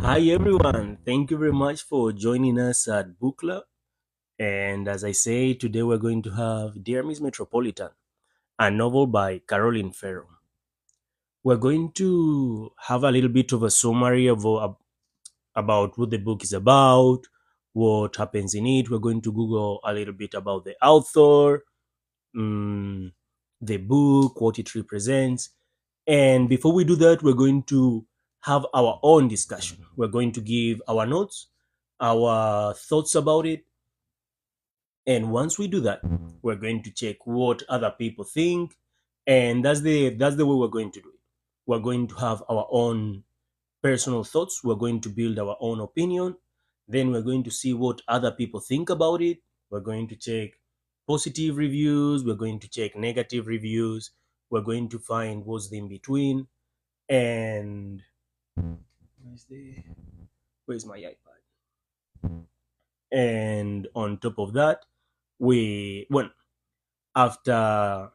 Hi everyone, thank you very much for joining us at Book Club. And as I say, today we're going to have Dear Miss Metropolitan, a novel by Caroline Farrell. We're going to have a little bit of a summary about what the book is about, what happens in it. We're going to Google a little bit about the author, mm, the book, what it represents. And before we do that, we're going to have our own discussion. We're going to give our notes, our thoughts about it. And once we do that, we're going to check what other people think. And that's the way we're going to do it. We're going to have our own personal thoughts. We're going to build our own opinion. Then we're going to see what other people think about it. We're going to check positive reviews. We're going to check negative reviews. We're going to find what's in between. And where's the where's my iPad? And on top of that, we when after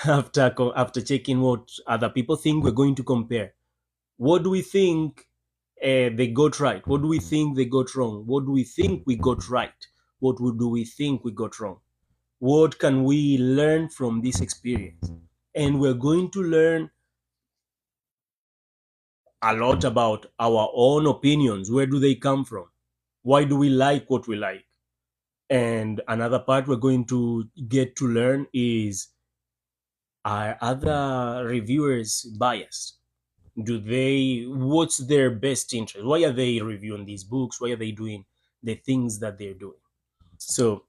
after checking what other people think, we're going to compare. What do we think they got right? What do we think they got wrong? What do we think we got right? Do we think we got wrong? What can we learn from this experience? And we're going to learn a lot about our own opinions. Where do they come from? Why do we like what we like? And another part we're going to get to learn is, are other reviewers biased? Do they, what's their best interest? Why are they reviewing these books? Why are they doing the things that they're doing? So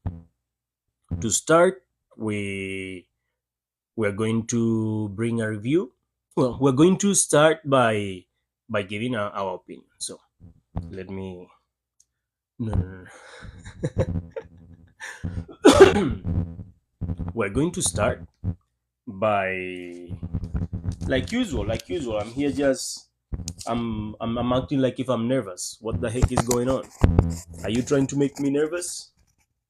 to start, we're going to bring a review. Well, we're going to start by giving our opinion. So let me no, no, no. We're going to start by, like usual, I'm here just I'm acting like if I'm nervous. What the heck is going on? Are you trying to make me nervous?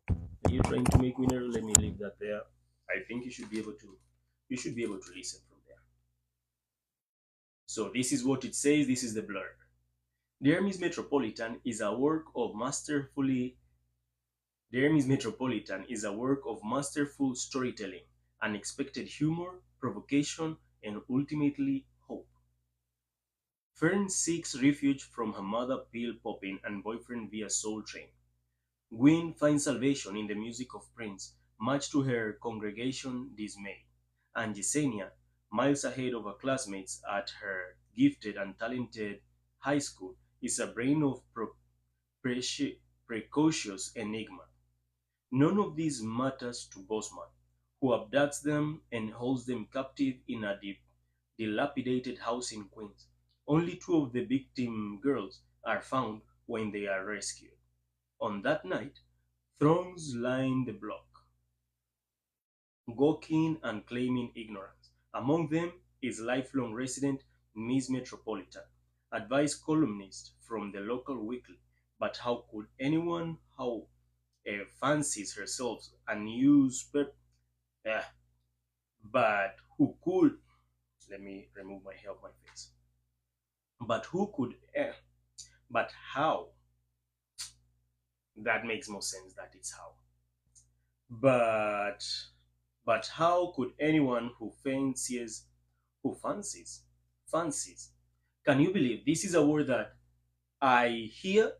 Are you trying to make me nervous? Let me leave that there. I think you should be able to listen from there. So this is what it says. This is the blurb. Dear Miss Metropolitan is a work of masterfully Dear Miss Metropolitan is a work of masterful storytelling, unexpected humor, provocation, and ultimately hope. Fern seeks refuge from her mother pill popping and boyfriend via Soul Train. Gwyn finds salvation in the music of Prince, much to her congregation dismay. And Yesenia, miles ahead of her classmates at her gifted and talented high school, is a brain of precocious enigma. None of these matters to Bosman, who abducts them and holds them captive in a dilapidated house in Queens. Only two of the victim girls are found when they are rescued. On that night, throngs line the block, gawking and claiming ignorance. Among them is lifelong resident Miss Metropolitan, advice columnist from the local weekly. But how could anyone how fancies herself a newspaper? Uh, but who could? Let me remove my hair off my face. But who could? But how? That makes more sense. That it's how. But but how could anyone who fancies, can you believe this is a word that I hear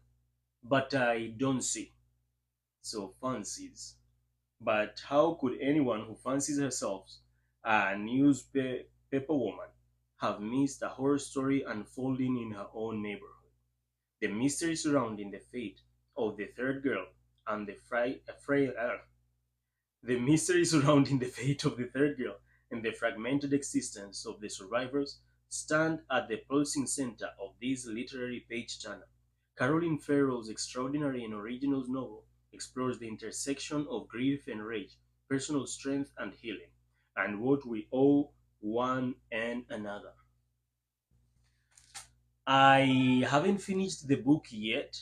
but I don't see? So fancies. But how could anyone who fancies herself a newspaper woman have missed a horror story unfolding in her own neighborhood? The mystery surrounding the fate of the third girl and the mystery surrounding the fate of the third girl and the fragmented existence of the survivors stand at the pulsing center of this literary page turner. Caroline Farrell's extraordinary and original novel explores the intersection of grief and rage, personal strength and healing, and what we owe one and another. I haven't finished the book yet.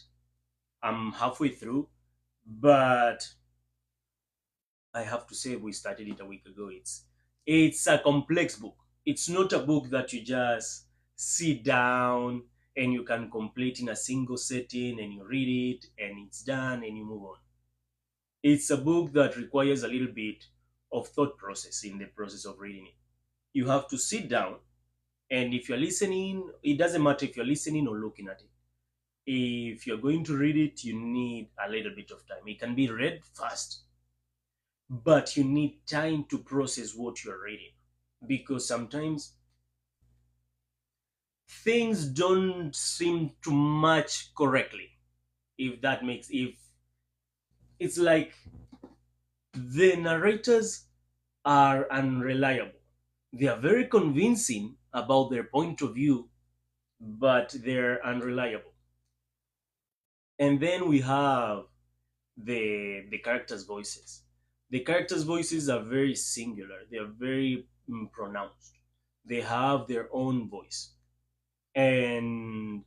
I'm halfway through, but I have to say we started it a week ago. It's a complex book. It's not a book that you just sit down and you can complete in a single setting, and you read it and it's done and you move on. It's a book that requires a little bit of thought process in the process of reading it. You have to sit down, and if you're listening, it doesn't matter if you're listening or looking at it. If you're going to read it, you need a little bit of time. It can be read fast, but you need time to process what you're reading, because sometimes things don't seem to match correctly. If that makes, if it's like the narrators are unreliable. They are very convincing about their point of view, but they're unreliable. And then we have the characters' voices. The characters' voices are very singular. They are very pronounced. They have their own voice, and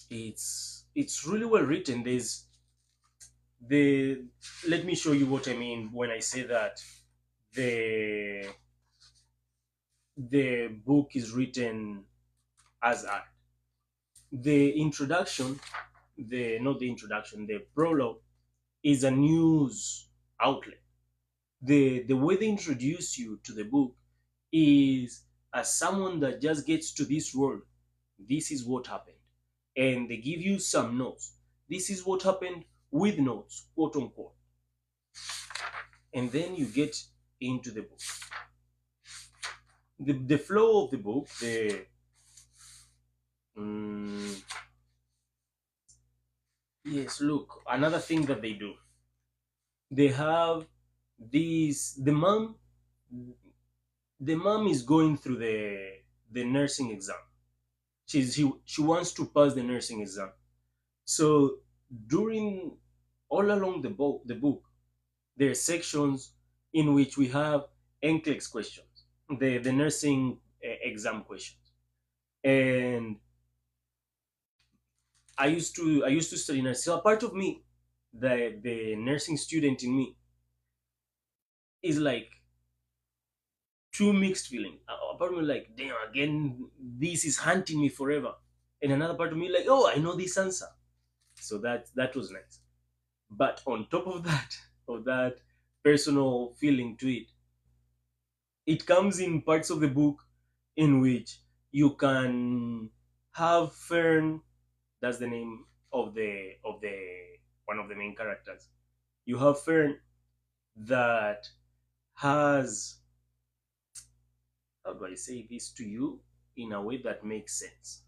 it's really well written. The Let me show you what I mean when I say that the the book is written as art. The introduction, the not the introduction, the prologue is a news outlet. The way they introduce you to the book is as someone that just gets to this world. This is what happened, and they give you some notes. This is what happened with notes, quote unquote, and then you get into the book. The flow of the book, the mm, yes, look, another thing that they do, they have these the mom is going through the nursing exam. She wants to pass the nursing exam. So during all along the book, there are sections in which we have NCLEX questions, the nursing exam questions. And I used to study nursing. So a part of me, the nursing student in me, is like two mixed feelings. A part of me like, damn, again, this is hunting me forever. And another part of me like, oh, I know this answer. So that was nice. But on top of that, of that personal feeling to it, it comes in parts of the book in which you can have Fern. That's the name of the one of the main characters. You have Fern that has, how do I say this to you in a way that makes sense?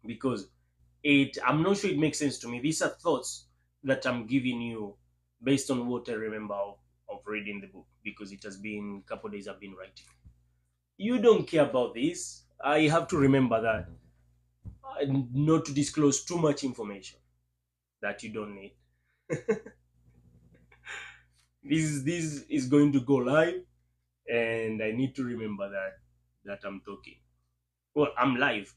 Because I'm not sure it makes sense to me. These are thoughts that I'm giving you based on what I remember of reading the book, because it has been a couple of days I've been writing. You don't care about this. I have to remember that, not to disclose too much information that you don't need. This is going to go live, and I need to remember that I'm talking. Well, I'm live.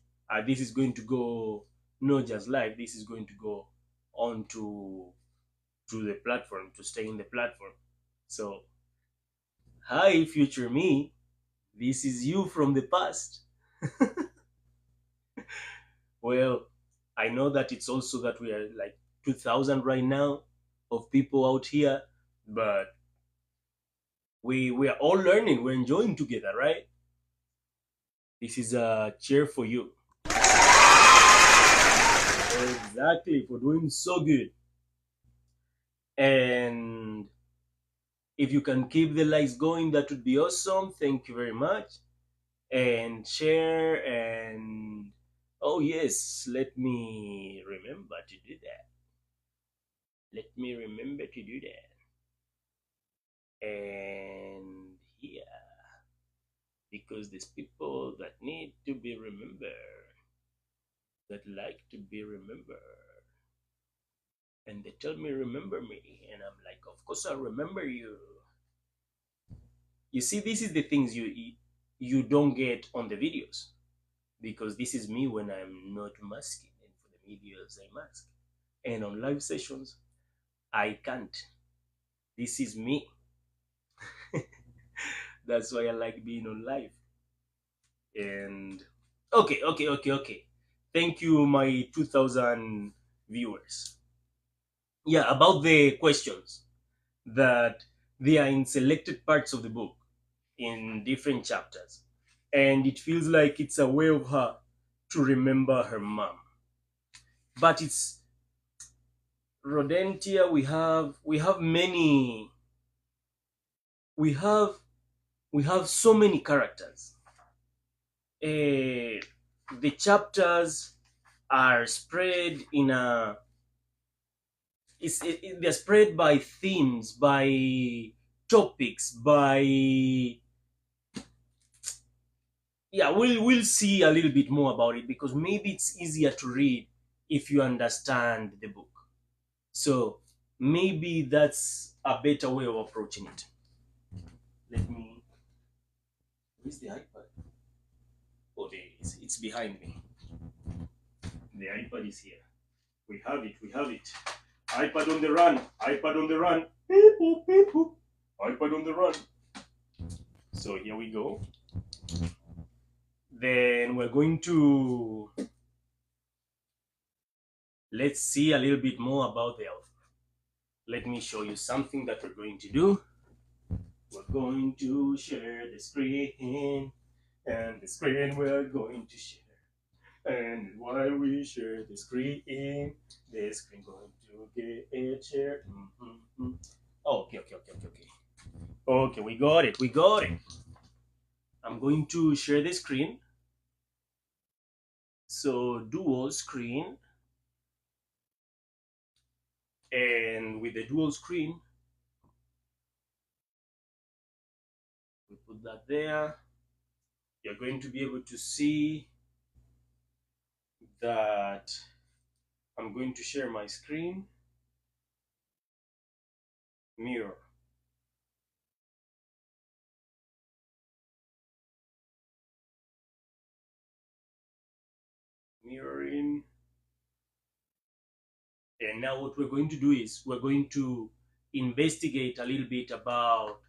This is going to go not just live. This is going to go on to the platform, to stay in the platform. So, hi, future me. This is you from the past. Well, I know that it's also that we are like 2,000 right now of people out here, but we are all learning. We're enjoying together, right? This is a cheer for you. Exactly, for doing so good. And if you can keep the likes going, that would be awesome. Thank you very much. And share, and oh yes, let me remember to do that. Let me remember to do that. And yeah, because there's people that need to be remembered, that like to be remembered, and they tell me remember me, and I'm like, of course I remember you. You see, this is the things you don't get on the videos, because this is me when I'm not masking, and for the videos I mask, and on live sessions I can't. This is me. That's why I like being on live. And okay. Thank you, my 2,000 viewers. Yeah, about the questions that they are in selected parts of the book in different chapters. And it feels like it's a way of her to remember her mom. But it's Rodentia, we have many we have we have so many characters. The chapters are spread in a they're spread by themes, by topics, by yeah, we'll see a little bit more about it because maybe it's easier to read if you understand the book. So maybe that's a better way of approaching it. Let me. Where's the iPad? Oh, there it is. It's behind me. The iPad is here. We have it. We have it. iPad on the run. iPad on the run. Beep, boop, beep, boop. iPad on the run. So here we go. Then we're going to let's see a little bit more about the author. Let me show you something that we're going to do. We're going to share the screen, and the screen we're going to share. And while we share the screen going to get shared. Mm-hmm. Oh, okay. Okay, we got it. We got it. I'm going to share the screen. So dual screen, and with the dual screen, we put that there. You're going to be able to see that I'm going to share my screen. Mirror. Mirroring. And now what we're going to do is we're going to investigate a little bit about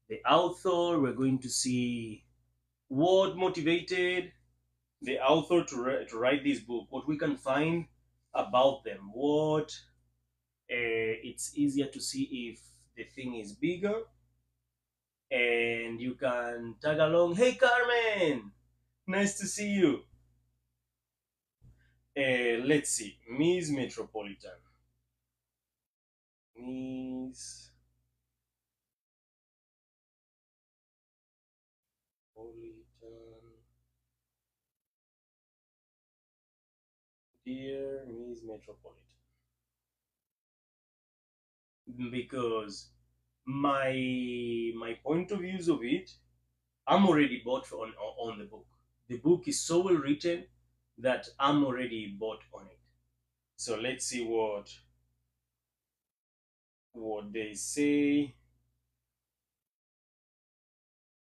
the author. We're going to see what motivated the author to write this book, what we can find about them, what it's easier to see if the thing is bigger, and you can tag along. Hey, Carmen, nice to see you. Let's see, Miss Metropolitan. Miss Metropolitan. Dear Miss Metropolitan. Because my point of views of it, I'm already bought on the book. The book is so well written that I'm already bought on it. So let's see what they say.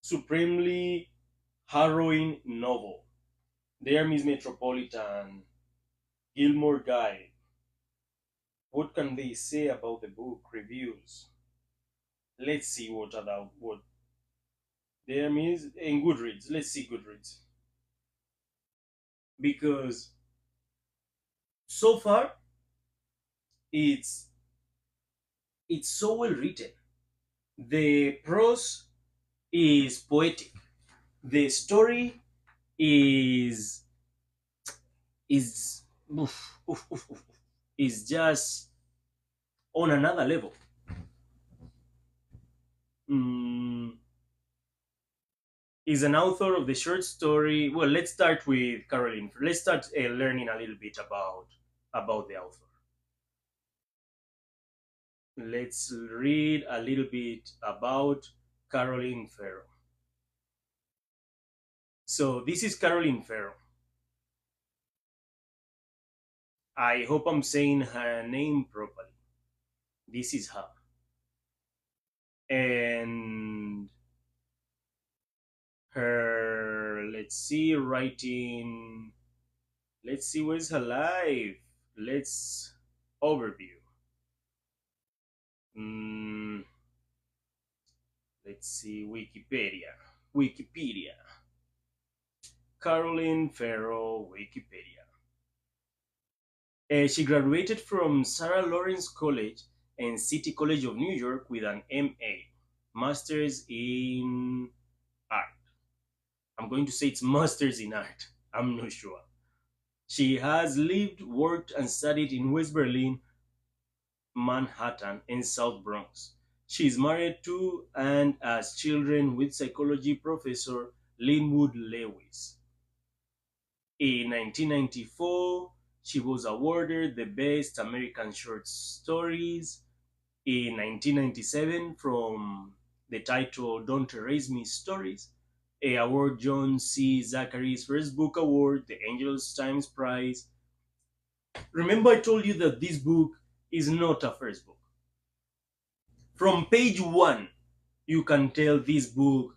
Supremely harrowing novel. Dear Miss Metropolitan, Gilmore Guide. What can they say about the book? Reviews. Let's see what Dear Miss in Goodreads. Let's see Goodreads. Because so far it's it's so well written. The prose is poetic. The story is is is just on another level. Mm, is an author of the short story. Well, let's start with Caroline. Let's start learning a little bit about the author. Let's read a little bit about Caroline Farrow. So this is Caroline Farrow. I hope I'm saying her name properly. This is her. And her, let's see, writing. Let's see, where's her life? Let's overview. Mm, let's see, Wikipedia. Wikipedia. Caroline Farrow, Wikipedia. She graduated from Sarah Lawrence College and City College of New York with an MA, Masters in Art. I'm going to say it's Masters in Art. I'm not sure. She has lived, worked, and studied in West Berlin, Manhattan, and South Bronx. She is married to and has children with psychology professor Linwood Lewis. In 1994, she was awarded the Best American Short Stories. In 1997, from the title Don't Erase Me Stories, a award John C. Zachary's First Book Award, the Angelus Times Prize. Remember, I told you that this book is not a first book. From page one, you can tell this book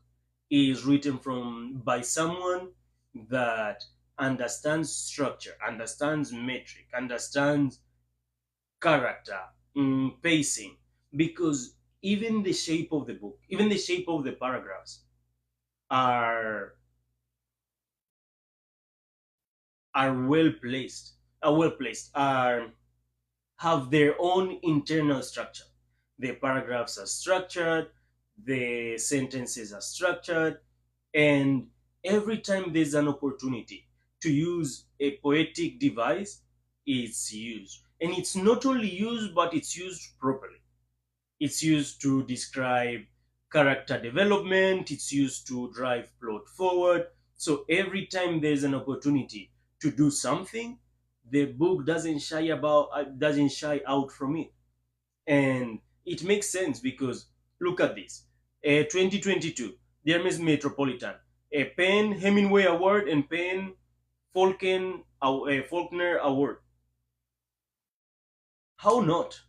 is written from by someone that understands structure, understands metric, understands character, pacing, because even the shape of the book, even the shape of the paragraphs are are well placed, are have their own internal structure. The paragraphs are structured, the sentences are structured, and every time there's an opportunity to use a poetic device, it's used. And it's not only used, but it's used properly. It's used to describe character development, it's used to drive plot forward. So every time there's an opportunity to do something, the book doesn't shy out from it. And it makes sense because look at this. 2022, Hermes Metropolitan, a Penn Hemingway Award and Penn Faulkner Award. How not?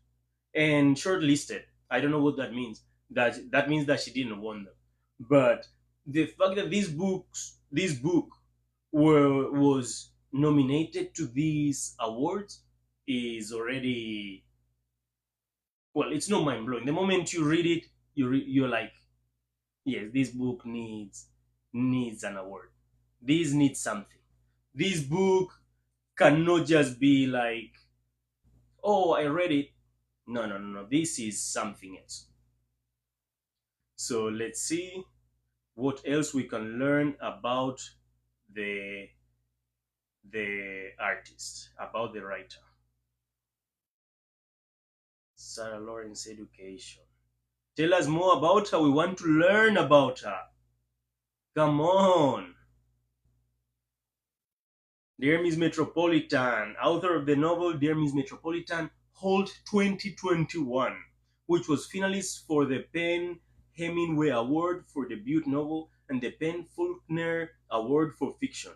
And shortlisted. I don't know what that means. That means that she didn't won them. But the fact that this book was nominated to these awards is already, well, it's not mind blowing. The moment you read it, you're like, yes, this book needs an award. This needs something. This book cannot just be like, oh, I read it. No, no, no, no. This is something else. So let's see what else we can learn about the the artist, about the writer. Sarah Lawrence Education. Tell us more about her. We want to learn about her. Come on. Dear Miss Metropolitan, author of the novel Dear Miss Metropolitan, Holt 2021, which was finalist for the Penn Hemingway Award for debut novel and the Penn Faulkner Award for fiction.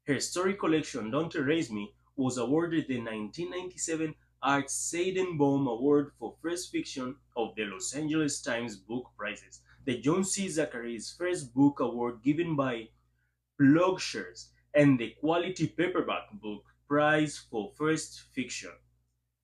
Her story collection, Don't Erase Me, was awarded the 1997 Art Seidenbaum Award for First Fiction of the Los Angeles Times Book Prizes, the John C. Zachary's First Book Award given by Plugshare, and the Quality Paperback Book Prize for First Fiction.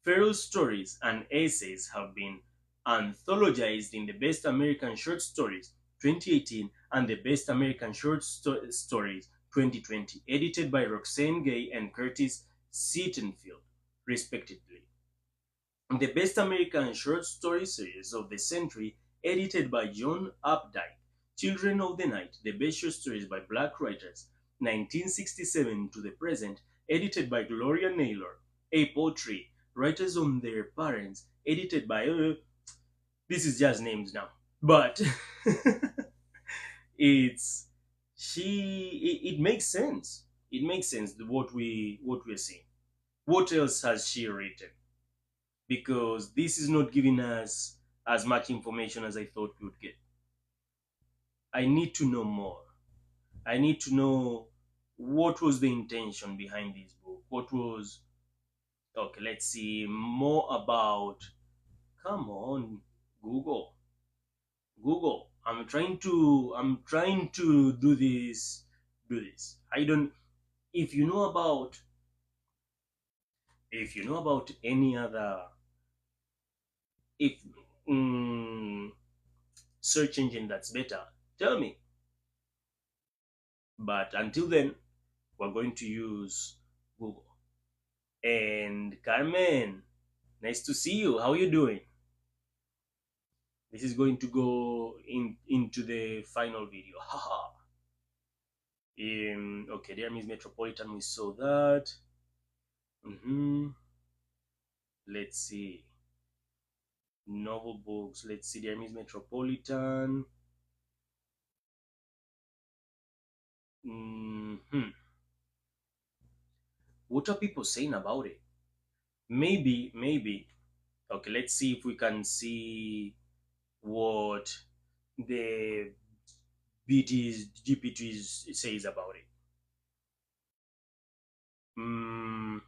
Farrell's stories and essays have been anthologized in the Best American Short Stories 2018 and the Best American Short Stories 2020, edited by Roxane Gay and Curtis Sittenfeld, respectively. The Best American Short Story Series of the Century, edited by John Updike. Children of the Night, the Best Short Stories by Black Writers, 1967 to the Present, edited by Gloria Naylor. A Poetry, Writers on Their Parents, edited by this is just names now, but it's it makes sense. It makes sense what we're seeing. What else has she written? Because this is not giving us as much information as I thought we would get. I need to know more. I need to know what was the intention behind this book. What was, okay, let's see more about, come on, Google. Google. I'm trying to do this. I don't, if you know about, any other, if mm, search engine that's better, tell me. But until then, We're going to use Google. And Carmen, nice to see you. How are you doing? This is going to go into the final video. Haha. Okay, there means Metropolitan. We saw that. hmm Let's see. Novel books. Let's see. There means Metropolitan. hmm What are people saying about it? Maybe. Okay, let's see if we can see what the GPT says about it. Mm,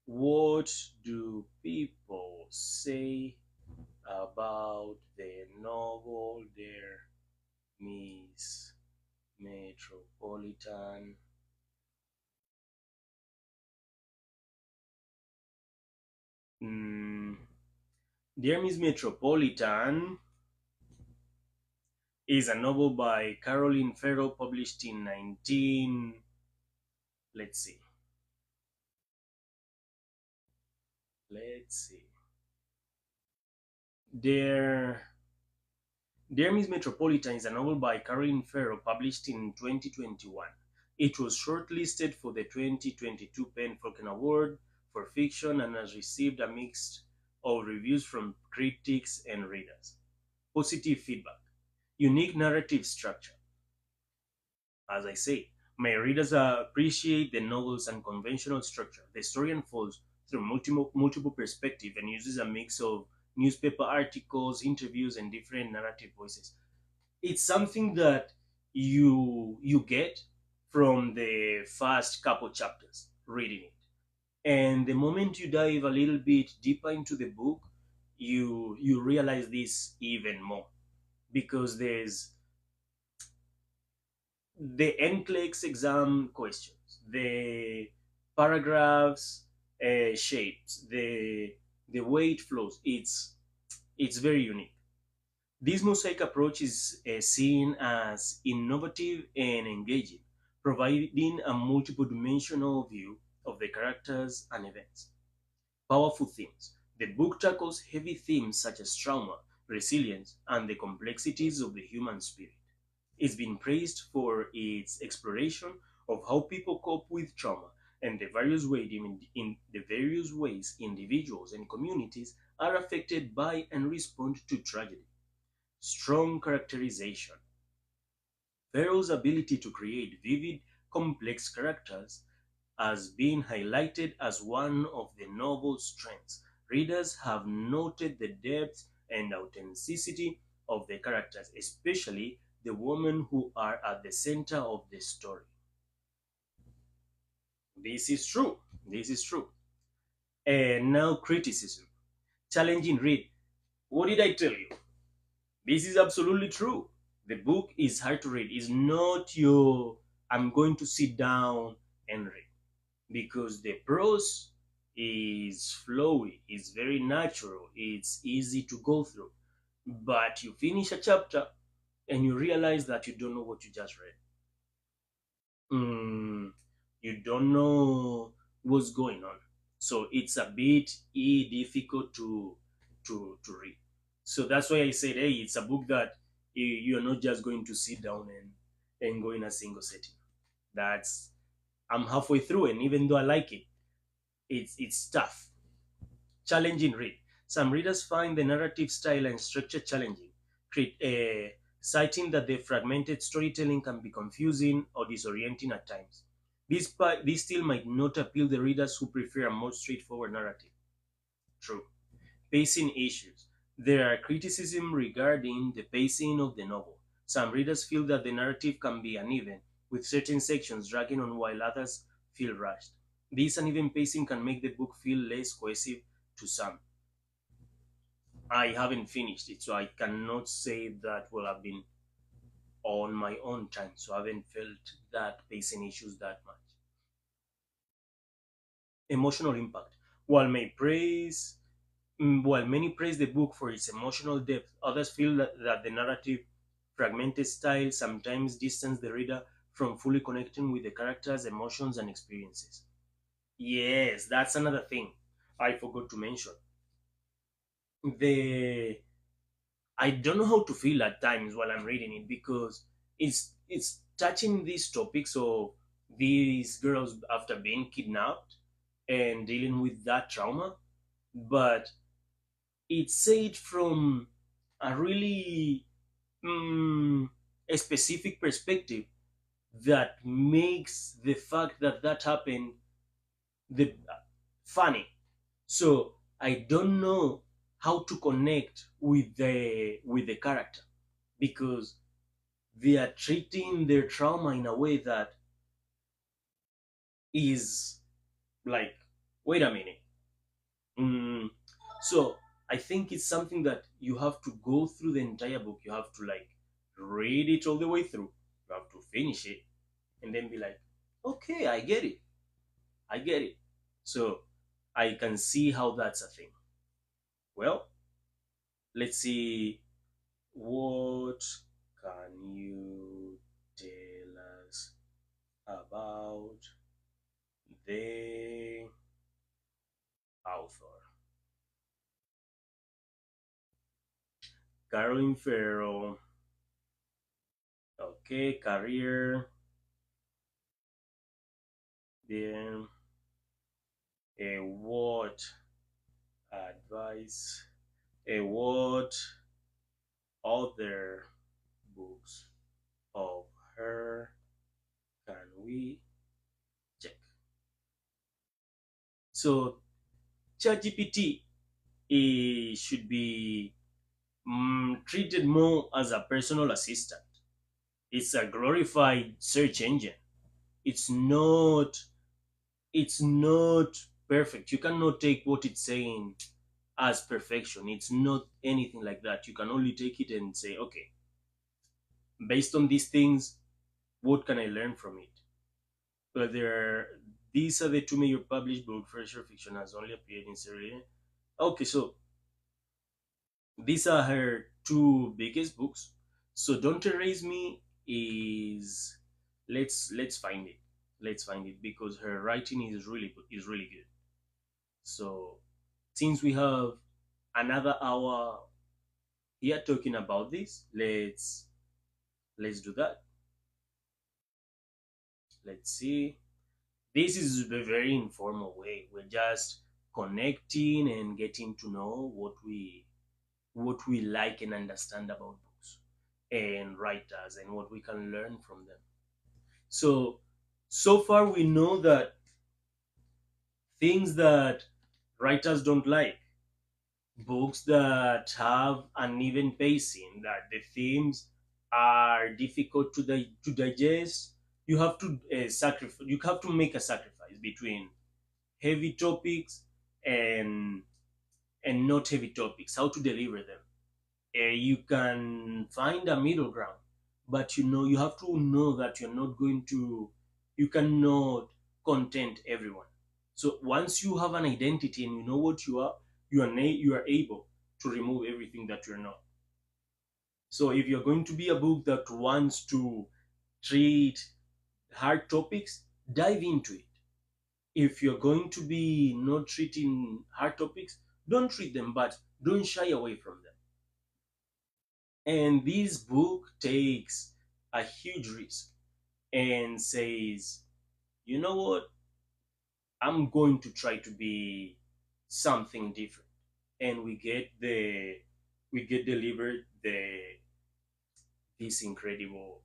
what do people say about the novel There Miss Metropolitan? Mm, Dear Miss Metropolitan is a novel by Caroline Farrell published in 19. Let's see. Let's see. Dear Dear Miss Metropolitan is a novel by Caroline Farrell published in 2021. It was shortlisted for the 2022 PEN Falcon Award for Fiction and has received a mix of reviews from critics and readers. Positive feedback. Unique narrative structure. As I say, my readers appreciate the novel's unconventional structure. The story unfolds through multiple perspectives and uses a mix of newspaper articles, interviews, and different narrative voices. It's something that you get from the first couple chapters reading it, and the moment you dive a little bit deeper into the book, you realize this even more, because there's the NCLEX exam questions, the paragraphs, shapes, the way it flows. It's very unique. This mosaic approach is seen as innovative and engaging, providing a multiple dimensional view of the characters and events. Powerful themes. The book tackles heavy themes such as trauma, resilience, and the complexities of the human spirit. It's been praised for its exploration of how people cope with trauma and the various ways individuals and communities are affected by and respond to tragedy. Strong characterization. Farrell's ability to create vivid, complex characters has been highlighted as one of the novel's strengths. Readers have noted the depth and authenticity of the characters, especially the women who are at the center of the story. This is true. This is true. And now criticism. Challenging read. What did I tell you? This is absolutely true. The book is hard to read. It's not your, I'm going to sit down and read, because the prose is flowy, it's very natural, it's easy to go through. But you finish a chapter and you realize that you don't know what you just read. You don't know what's going on. So it's a bit difficult to read. So that's why I said, hey, it's a book that you're not just going to sit down and go in a single setting. That's I'm halfway through, and even though I like it, it's tough. Challenging read. Some readers find the narrative style and structure challenging, citing that the fragmented storytelling can be confusing or disorienting at times. This still might not appeal to readers who prefer a more straightforward narrative. True. Pacing issues. There are criticism regarding the pacing of the novel. Some readers feel that the narrative can be uneven, with certain sections dragging on while others feel rushed. This uneven pacing can make the book feel less cohesive to some. I haven't finished it, so I cannot say that will have been on my own time, so I haven't felt that pacing issues that much. Emotional impact. While may praise While many praise the book for its emotional depth, others feel that the narrative fragmented style sometimes distance the reader from fully connecting with the characters, emotions, and experiences. Yes, that's another thing I forgot to mention. The I don't know how to feel at times while I'm reading it, because it's touching these topics of these girls after being kidnapped and dealing with that trauma, but it's said from a really mm, a specific perspective that makes the fact that that happened the funny. So I don't know how to connect with the character, because they are treating their trauma in a way that is like, wait a minute. Mm, so I think it's something that you have to go through the entire book. You have to like read it all the way through. You have to finish it and then be like, okay, I get it. I get it. So I can see how that's a thing. Well, let's see, what can you tell us about the author? Caroline Farrell. Okay, career. Then what advice? What other books of her can we check? So ChatGPT should be treated more as a personal assistant. It's a glorified search engine. It's not. It's not perfect. You cannot take what it's saying as perfection. It's not anything like that. You can only take it and say, okay, based on these things, what can I learn from it? But these are the two major published books. Fresh fiction has only appeared in Syria. Okay, so these are her two biggest books. So Don't Erase Me is, let's find it. Let's find it because her writing is really good. Is really good. So since we have another hour here talking about this, let's do that. Let's see. This is a very informal way. We're just connecting and getting to know what we like and understand about books and writers and what we can learn from them. So so far we know that things that writers don't like, books that have uneven pacing, that the themes are difficult to digest. You have to sacrifice. You have to make a sacrifice between heavy topics and not heavy topics. How to deliver them. You can find a middle ground, but you have to know that you're not going to. You cannot content everyone. So once you have an identity and you know what you are, you are able to remove everything that you're not. So if you're going to be a book that wants to treat hard topics, dive into it. If you're going to be not treating hard topics, don't treat them, but don't shy away from them. And this book takes a huge risk and says, you know what, I'm going to try to be something different. And we get delivered this incredible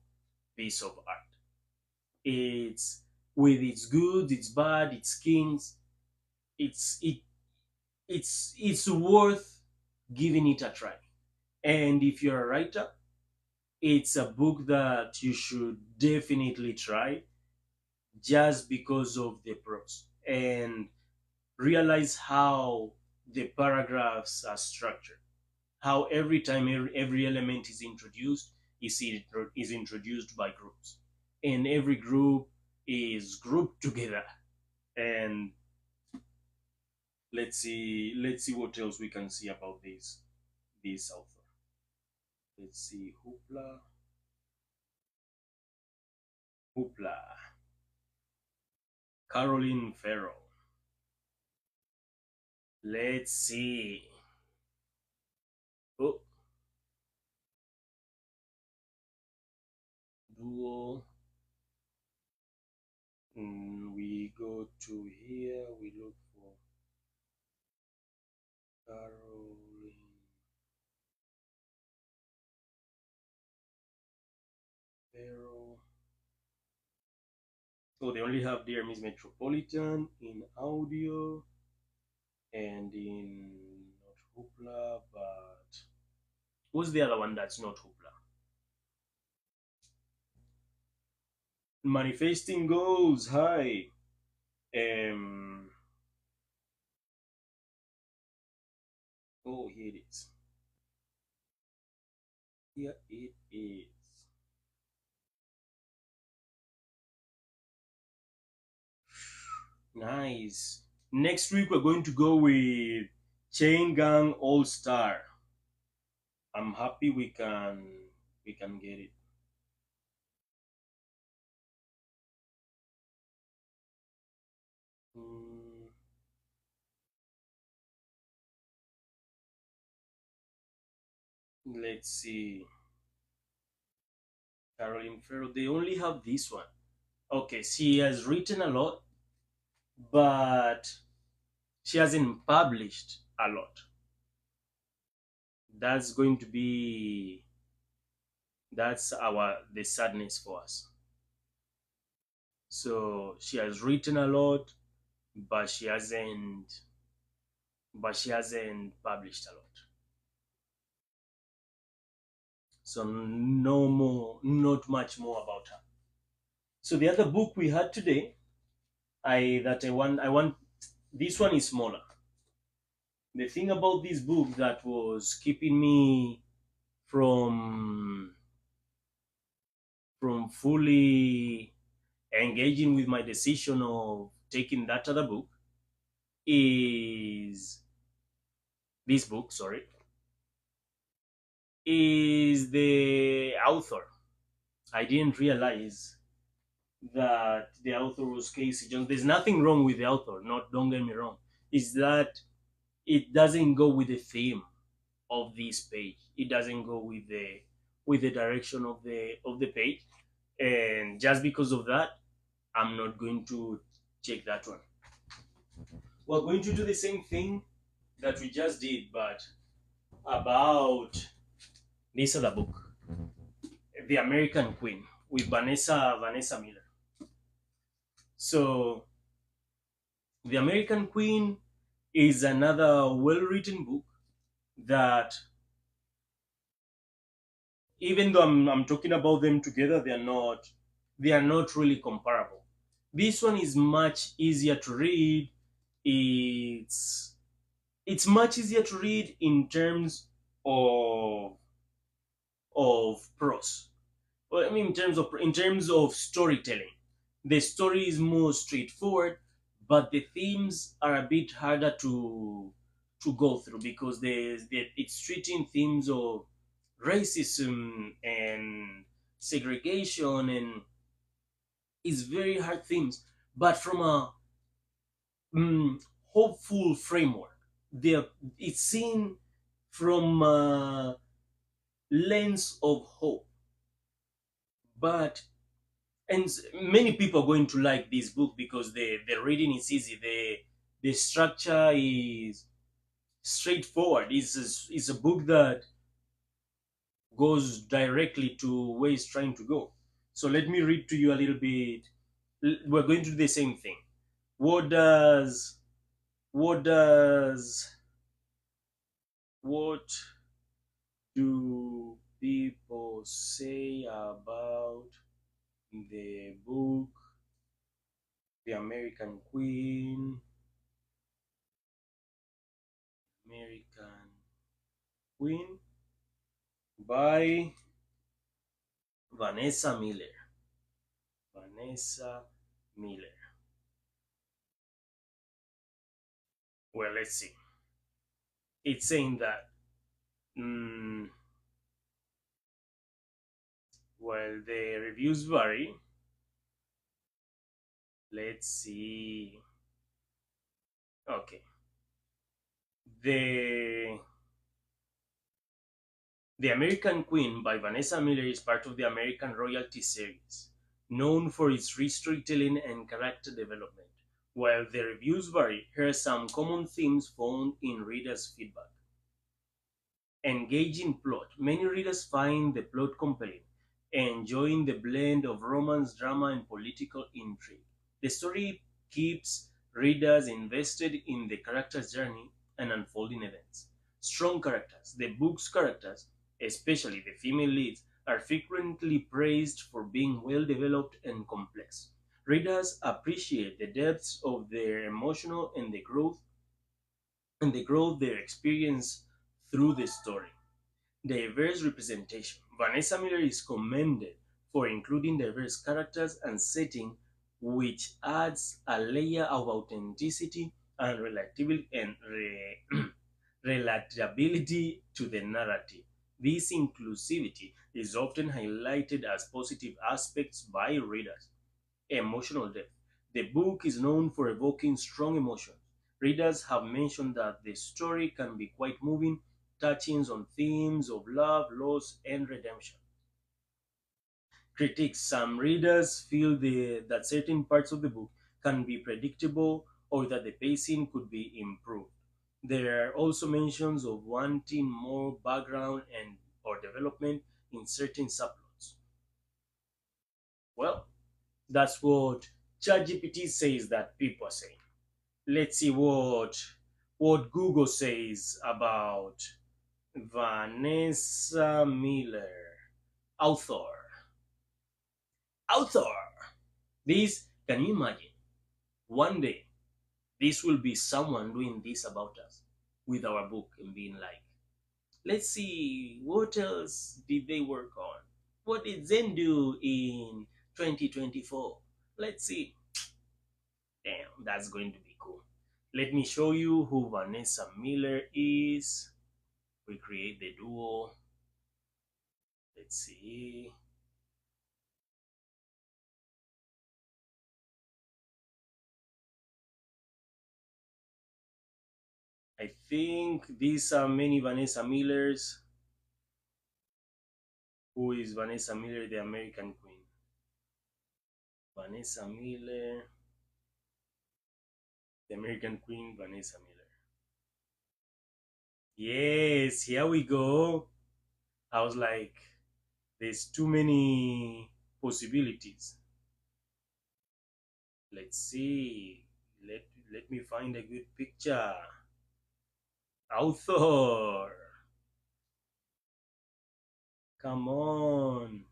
piece of art. It's with its good, its bad, its kings. It's it it's worth giving it a try. And if you're a writer, it's a book that you should definitely try just because of the prose and realize how the paragraphs are structured. How every time every element is introduced is introduced by groups, and every group is grouped together. And let's see what else we can see about this author. Let's see, Hoopla. Hoopla. Caroline Farrell. Let's see. Oh, duo. We go to here. We look for Caroline Farrell. So they only have Dear Miss Metropolitan in audio and in not Hoopla, but what's the other one that's not Hoopla? Manifesting goals. Hi. Um. Oh, here it is. Here it is. Nice. Next week we're going to go with Chain Gang All Star. I'm happy we can get it. Mm, let's see. Caroline Farrell. They only have this one. Okay, she has written a lot, but she hasn't published a lot. That's going to be that's our the sadness for us. So she has written a lot, but she hasn't published a lot. So no more, not much more about her. So the other book we had today, I want this one is smaller. The thing about this book that was keeping me from fully engaging with my decision of taking that other book is this book, sorry, is the author. I didn't realize that the author was Casey Jones. There's nothing wrong with the author, not don't get me wrong. It's that it doesn't go with the theme of this page. It doesn't go with the direction of the page. And just because of that, I'm not going to check that one. We're going to do the same thing that we just did, but about this other book, The American Queen, with Vanessa Miller. So, The American Queen is another well-written book that, even though I'm talking about them together, they are not really comparable. This one is much easier to read. It's it's much easier to read in terms of prose. Well, I mean, in terms of storytelling, the story is more straightforward, but the themes are a bit harder to go through because it's treating themes of racism and segregation, and it's very hard themes, but from a mm, hopeful framework. There, it's seen from a lens of hope, but many people are going to like this book because the reading is easy. The structure is straightforward. It's a book that goes directly to where it's trying to go. So let me read to you a little bit. We're going to do the same thing. What does what does what do people say about the book The American Queen? American Queen by Vanessa Miller. Vanessa Miller. Well, let's see. It's saying that, mm, well, the reviews vary. Let's see. Okay. The The American Queen by Vanessa Miller is part of the American Royalty series, known for its rich storytelling and character development. While the reviews vary, here are some common themes found in readers' feedback. Engaging plot. Many readers find the plot compelling, enjoying the blend of romance, drama, and political intrigue. The story keeps readers invested in the character's journey and unfolding events. Strong characters. The book's characters, especially the female leads, are frequently praised for being well developed and complex. Readers appreciate the depths of their emotional and the growth they experience through the story. Diverse representation. Vanessa Miller is commended for including diverse characters and setting, which adds a layer of authenticity and relatability to the narrative. This inclusivity is often highlighted as positive aspects by readers. Emotional depth. The book is known for evoking strong emotions. Readers have mentioned that the story can be quite moving, touching on themes of love, loss, and redemption. Critics. Some readers feel that certain parts of the book can be predictable or that the pacing could be improved. There are also mentions of wanting more background and or development in certain subplots. Well, that's what ChatGPT says that people are saying. Let's see what Google says about Vanessa Miller, author. Author. This, can you imagine? One day, this will be someone doing this about us with our book and being like, let's see, what else did they work on? What did Zen do in 2024? Let's see. Damn, that's going to be cool. Let me show you who Vanessa Miller is. We create the duo. Let's see. I think these are many Vanessa Millers. Who is Vanessa Miller, the American Queen? Vanessa Miller, the American Queen, Vanessa Miller. Yes, here we go. I was like, there's too many possibilities. Let's see. Let me find a good picture. Author. Come on.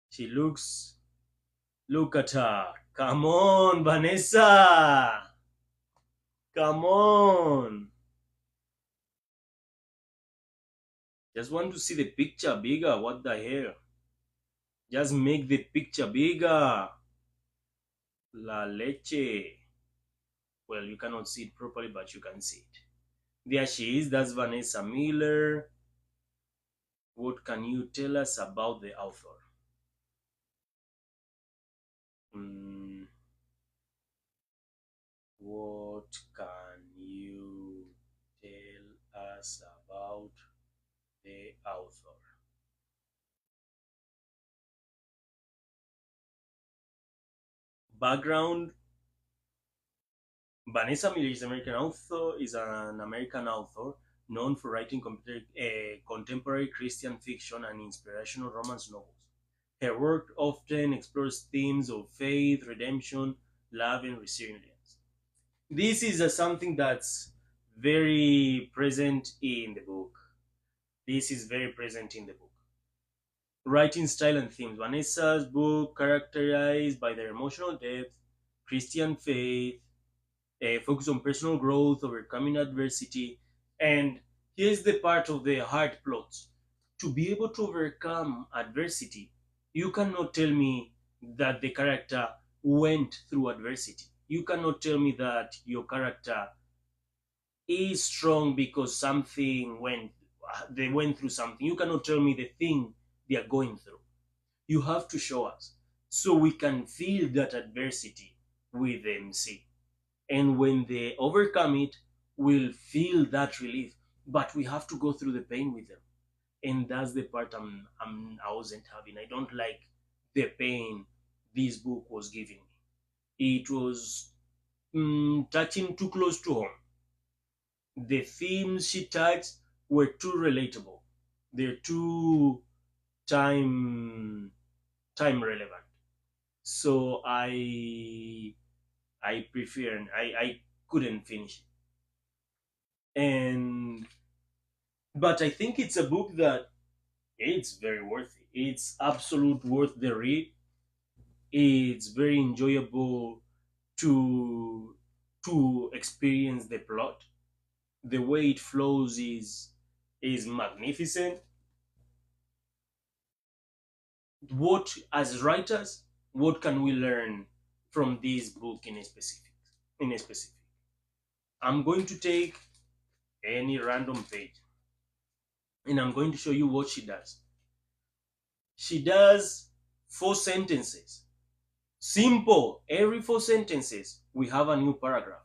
She looks. Look at her. Come on, Vanessa. Come on. Just want to see the picture bigger. What the hell? Just make the picture bigger. La leche. Well, you cannot see it properly, but you can see it. There she is. That's Vanessa Miller. What can you tell us about the author? Hmm, what can you tell us about the author? Background. Vanessa Miller is an American author known for writing contemporary Christian fiction and inspirational romance novels. Her work often explores themes of faith, redemption, love, and resilience. This is something that's very present in the book. This is very present in the book. Writing style and themes. Vanessa's book characterized by their emotional depth, Christian faith, a focus on personal growth, overcoming adversity, and here's the part of the hard plots. To be able to overcome adversity, you cannot tell me that the character went through adversity. You cannot tell me that your character is strong because something went they went through something. You cannot tell me the thing they are going through. You have to show us. so we can feel that adversity with MC. And when they overcome it, we'll feel that relief. But we have to go through the pain with them. And that's the part I wasn't having. I don't like the pain this book was giving me. It was touching too close to home. The themes she touched were too relatable. They're too time time relevant. So I prefer and I couldn't finish it. And but I think it's a book that it's very worth it. It's absolute worth the read. It's very enjoyable to experience the plot. The way it flows is magnificent. What as writers, what can we learn from this book in a specific? In a specific, I'm going to take any random page and I'm going to show you what she does. She does four sentences. Simple. Every four sentences, we have a new paragraph.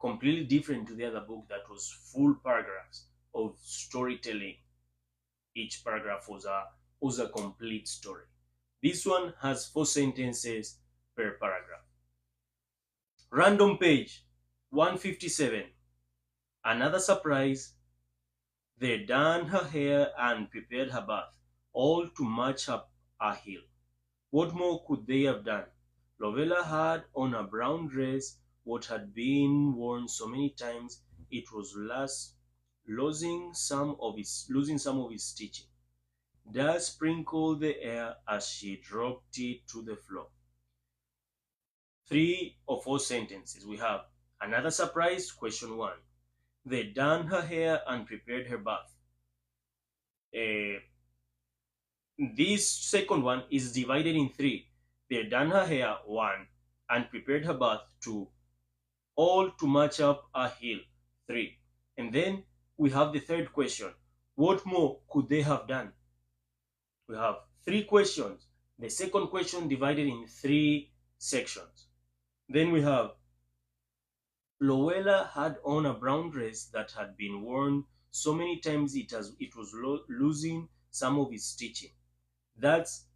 Completely different to the other book that was full paragraphs of storytelling. Each paragraph was a complete story. This one has four sentences per paragraph. Random page 157. Another surprise. They done her hair and prepared her bath, all to match up a heel. What more could they have done? Lovella had on a brown dress what had been worn so many times it was losing some of its stitching. Dust sprinkled the air as she dropped it to the floor. Three or four sentences. We have another surprise, question one. They done her hair and prepared her bath. Uh, this second one is divided in three. They done her hair, one, and prepared her bath, two, all to match up a heel, three. And then we have the third question. What more could they have done? We have three questions. The second question divided in three sections. Then we have Lowella had on a brown dress that had been worn so many times it was losing some of its stitching. That's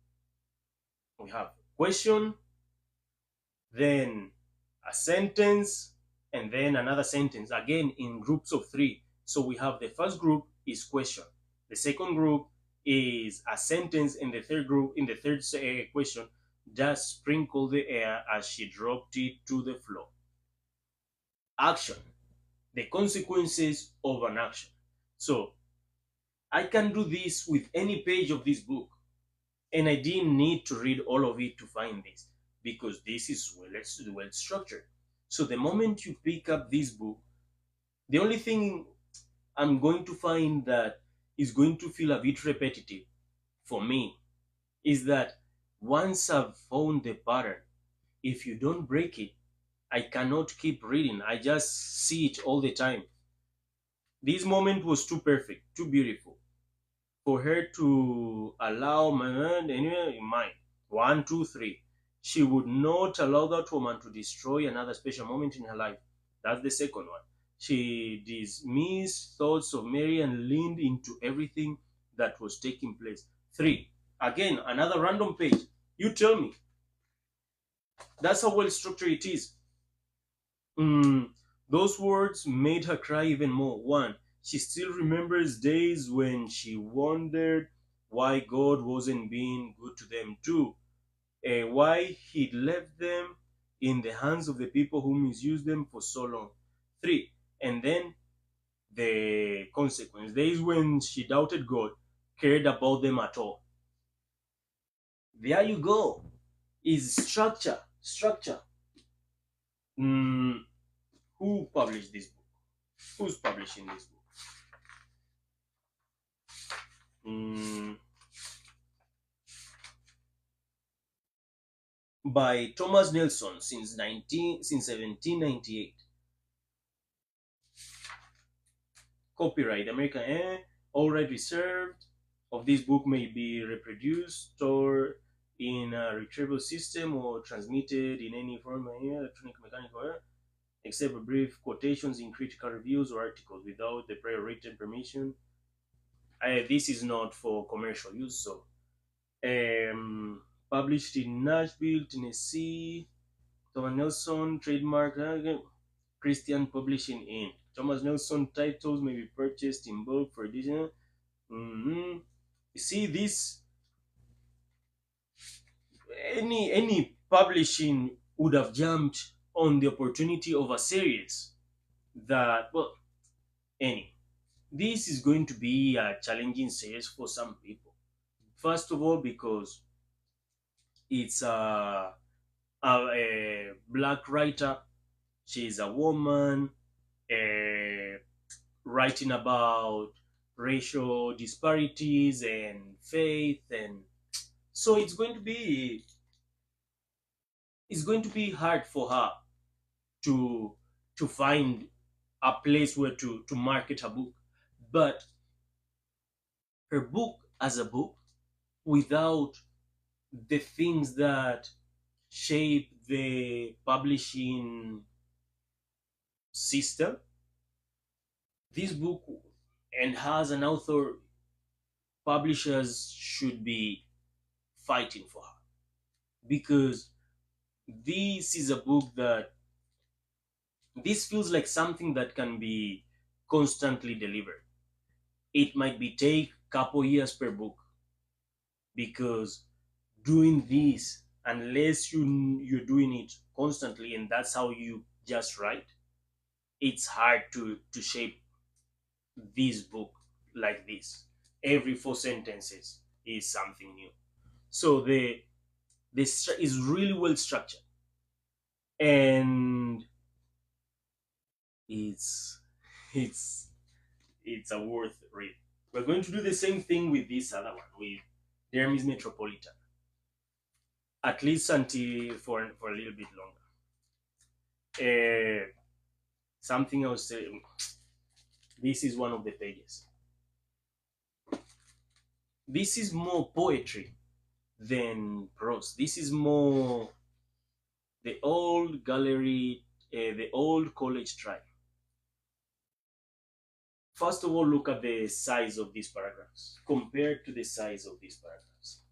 we have question, then a sentence, and then another sentence again in groups of three. So we have the first group is question, the second group is a sentence, and the third group in the third question just sprinkle the air as she dropped it to the floor. Action, the consequences of an action. So I can do this with any page of this book, and I didn't need to read all of it to find this because this is well structured. So the moment you pick up this book, the only thing I'm going to find that is going to feel a bit repetitive for me is that once I've found the pattern, if you don't break it, I cannot keep reading. I just see it all the time. This moment was too perfect, too beautiful for her to allow man anyway in mind. One, two, three. She would not allow that woman to destroy another special moment in her life. That's the second one. She dismissed thoughts of Mary and leaned into everything that was taking place. Three. Again, another random page. You tell me. That's how well structured it is. Mm, those words made her cry even more. One, she still remembers days when she wondered why God wasn't being good to them. Two, why He'd left them in the hands of the people who misused them for so long. Three, and then the consequence. Days when she doubted God, cared about them at all. There you go. Is structure. Structure. Mm, who published this book? Who's publishing this book? Mm, by Thomas Nelson since 1798. Copyright American all right reserved of this book may be reproduced or in a retrieval system or transmitted in any form, electronic, mechanical, except for brief quotations in critical reviews or articles without the prior written permission. This is not for commercial use. So, published in Nashville, Tennessee. Thomas Nelson, trademark, Christian Publishing Inc. Thomas Nelson titles may be purchased in bulk for edition. Mhm. You see, this any publishing would have jumped on the opportunity of a series that, well, any. This is going to be a challenging series for some people. First of all, because it's a black writer. She's a woman, uh, writing about racial disparities and faith, and so it's going to be hard for her to find a place where to market her book. But her book as a book, without the things that shape the publishing system, this book, and has an author, publishers should be fighting for her, because this is a book that, this feels like something that can be constantly delivered. It might be take couple years per book, because doing this, unless you're doing it constantly and that's how you just write, it's hard to shape this book like this. Every four sentences is something new. So this is really well structured, and it's it's it's a worth read. We're going to do the same thing with this other one, with Jeremy's Metropolitan, at least until for a little bit longer. Something else. This is one of the pages. This is more poetry than prose. This is more the old gallery, the old college tribe. First of all, look at the size of these paragraphs compared to the size of these paragraphs.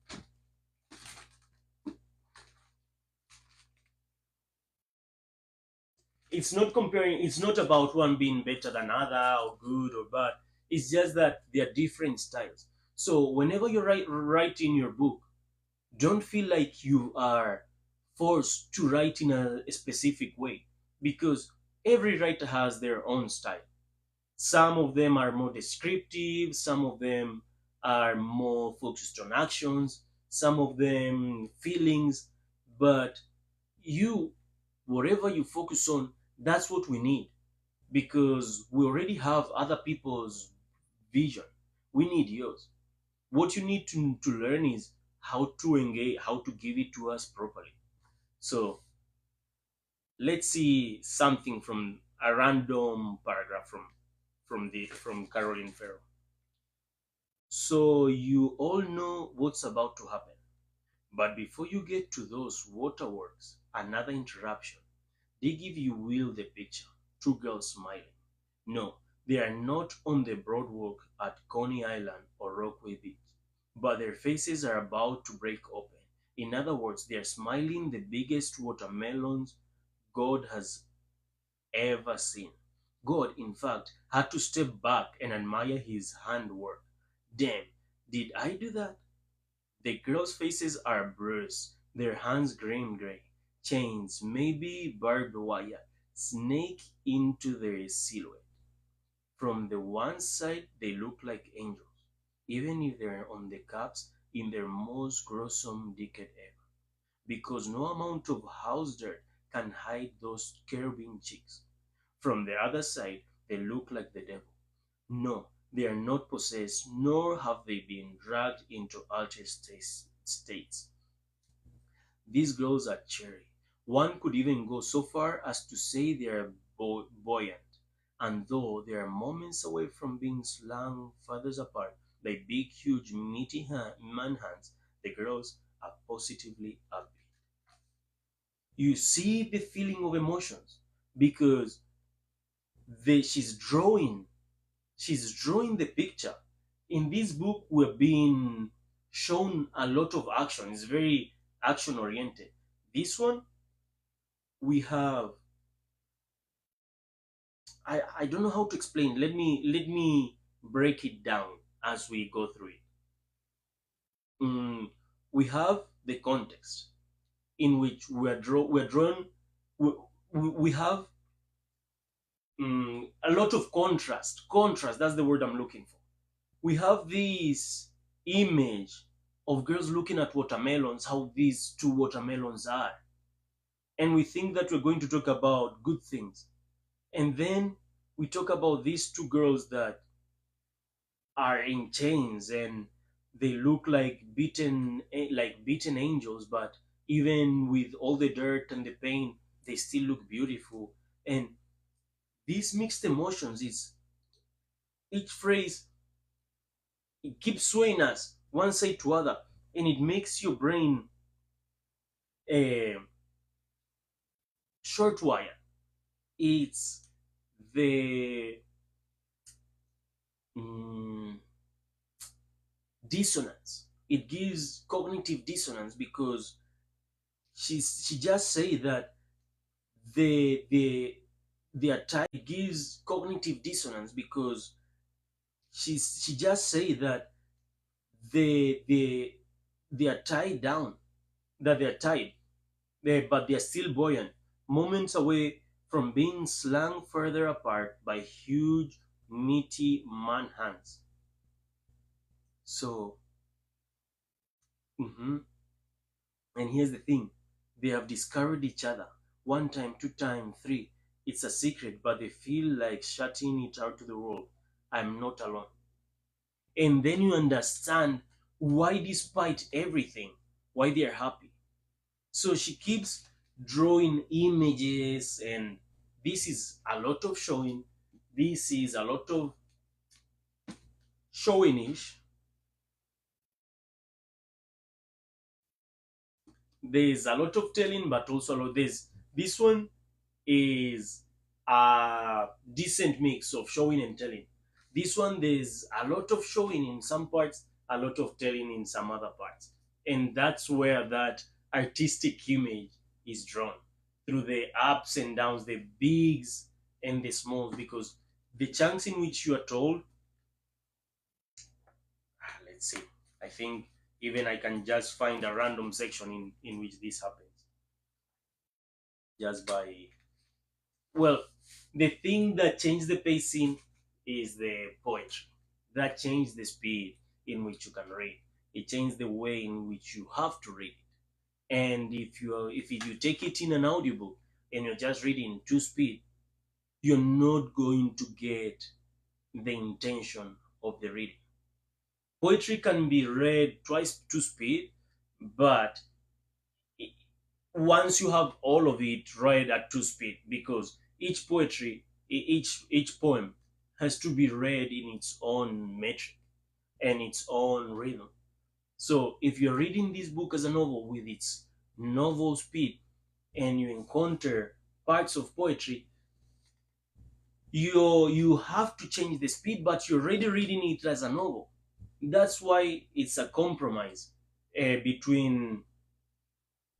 It's not comparing, it's not about one being better than other or good or bad. It's just that they are different styles. So whenever you write in your book, don't feel like you are forced to write in a specific way, because every writer has their own style. Some of them are more descriptive, some of them are more focused on actions, some of them feelings, but you, whatever you focus on, that's what we need, because we already have other people's vision. We need yours. What you need to learn is how to engage, how to give it to us properly. So let's see something from a random paragraph from Caroline Farrow. So you all know what's about to happen. But before you get to those waterworks, another interruption. They give you Will the picture. Two girls smiling. No, they are not on the boardwalk at Coney Island or Rockaway Beach, but their faces are about to break open. In other words, they are smiling the biggest watermelons God has ever seen. God, in fact, had to step back and admire his handwork. Damn, did I do that? The girls' faces are bruised, their hands green gray. Chains, maybe barbed wire, snake into their silhouette. From the one side, they look like angels, even if they're on the caps in their most gruesome decade ever, because no amount of house dirt can hide those curving cheeks. From the other side, they look like the devil. No, they are not possessed, nor have they been dragged into altered states. These girls are cheery. One could even go so far as to say they are buoyant. And though they are moments away from being slung feathers apart by big, huge, meaty man hands, the girls are positively upbeat. You see the feeling of emotions because she's drawing the picture. In this book, we're being shown a lot of action. It's very action oriented. This one, we have, I don't know how to explain. Let me break it down as we go through it. Mm, we have the context in which we're drawn. We have a lot of contrast, that's the word I'm looking for. We have this image of girls looking at watermelons, how these two watermelons are, and we think that we're going to talk about good things, and then we talk about these two girls that are in chains, and they look like beaten angels, but even with all the dirt and the pain, they still look beautiful. And these mixed emotions is, each phrase, it keeps swaying us one side to other, and it makes your brain a short wire. It's the mm, dissonance. It gives cognitive dissonance because she just say that the they are tied. It gives cognitive dissonance because she just say that they they they are tied down, that they are tied, but they are still buoyant, moments away from being slung further apart by huge, meaty man hands. So, mhm. And here's the thing, they have discovered each other one time, two time, three. It's a secret, but they feel like shutting it out to the world. I'm not alone. And then you understand why, despite everything, why they are happy. So she keeps drawing images, and this is a lot of showing. This is a lot of showing-ish. There's a lot of telling, but also a lot. There's this one is a decent mix of showing and telling. This one, there's a lot of showing in some parts, a lot of telling in some other parts, and that's where that artistic image is drawn through the ups and downs, the bigs and the smalls, because the chunks in which you are told, let's see, I think even I can just find a random section in which this happens just by, well, the thing that changed the pacing is the poetry. That changed the speed in which you can read. It changed the way in which you have to read it. And if you take it in an audiobook and you're just reading two speed, you're not going to get the intention of the reading. Poetry can be read twice two speed, but once you have all of it read at two speed, because each poem has to be read in its own metric and its own rhythm. So if you're reading this book as a novel with its novel speed and you encounter parts of poetry, you have to change the speed, but you're already reading it as a novel. That's why it's a compromise between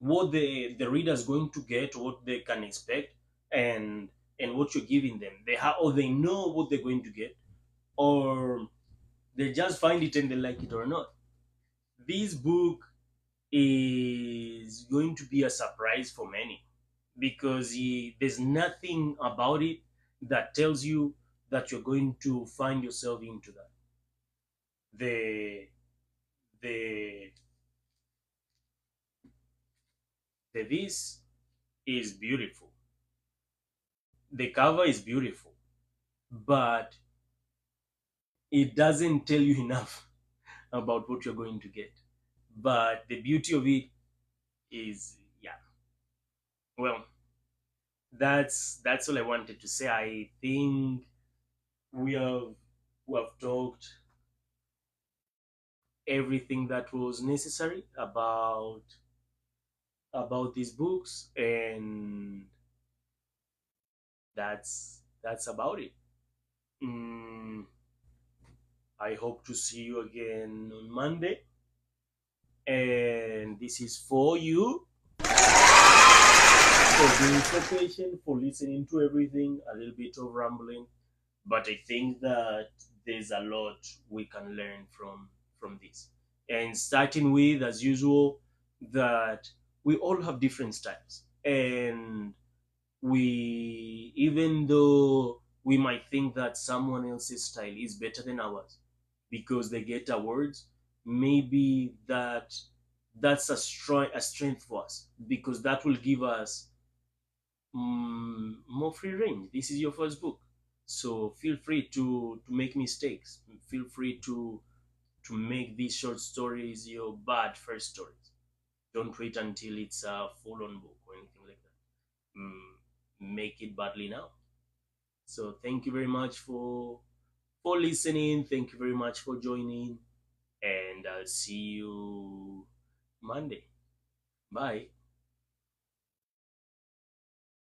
what the reader is going to get, what they can expect, and what you're giving them. Or they know what they're going to get, or they just find it and they like it or not. This book is going to be a surprise for many because there's nothing about it that tells you that you're going to find yourself into that. The the the this is beautiful. The cover is beautiful, but it doesn't tell you enough about what you're going to get. But the beauty of it is, yeah. Well, that's all I wanted to say. I think we have we have talked everything that was necessary about these books, and that's about it. Mm, I hope to see you again on Monday, and this is for you, for being so patient, for listening to everything, a little bit of rambling, but I think that there's a lot we can learn from this. And starting with, as usual, that we all have different styles, and we, even though we might think that someone else's style is better than ours because they get awards, maybe that's a strength for us, because that will give us more free range. This is your first book, so feel free to make mistakes. Feel free to make these short stories your bad first stories. Don't wait until it's a full-on book or anything like that. Make it badly now. So thank you very much for listening. Thank you very much for joining, and I'll see you Monday. Bye.